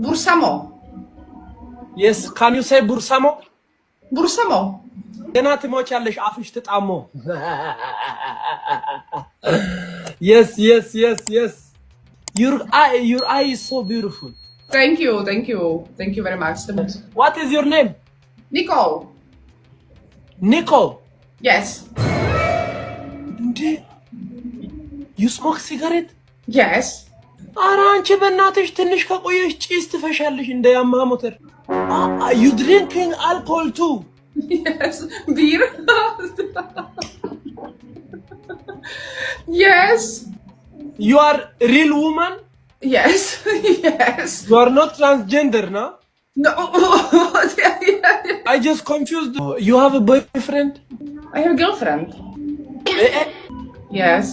Bursamo. Yes, can you say bursamo? Bursamo. ገና ትሞቻለሽ አፍሽ ተጣሞ Yes, yes, yes, yes. Your eye is so beautiful. Thank you very much. What is your name? Nicole. Nico. Yes. You smoke cigarette? Yes. ኧረ አንቺ በእናትሽ ትንሽ ከቆየሽ ጭስ ትፈሻለሽ እንደ ያማ ሞተር You drinking alcohol too? Yes. Beer. Yes. You are a real woman? Yes. Yes. You are not transgender, no? No. I just confused. You have a boyfriend? I have a girlfriend. Yes.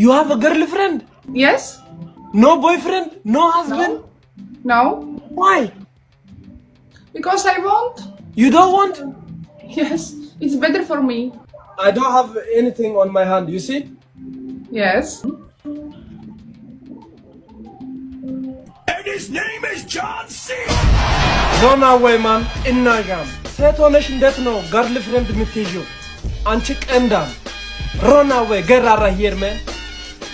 You have a girlfriend? Yes. No boyfriend? No husband? No. Why? Because I want. You don't want? Yes. It's better for me. I don't have anything on my hand, you see? Yes. And his name is John C. Run away, man. Innagam. ሴት ሆነሽ እንዴት ነው girlfriend የምትይዥው? አንቺ ቀንዳም. Run away. Get out of here, man.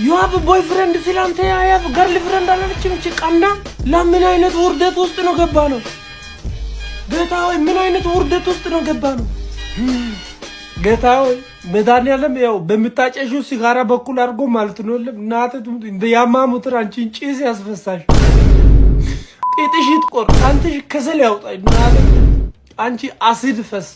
You have a boyfriend ሲላንተ I have a girlfriend አላለችም እንጂ ቀንዳ ለምን አይነት ውርደት ውስጥ ነው ገባ ነው? ጌታዬ ምን አይነት ውርደት ውስጥ ነው ገባ ነው? ጌታዬ መድኃኒዓለም ያው በምታጨሺው ሲጋራ በኩል አድርጎ ማለት ነው እናት እንደ ያማሙትር አንቺን ጭስ ያስፈሳሽ ቂጥሽ ይጥቆር አንቺ ከሰል ያውጣ እናት አንቺ አሲድ ፈስ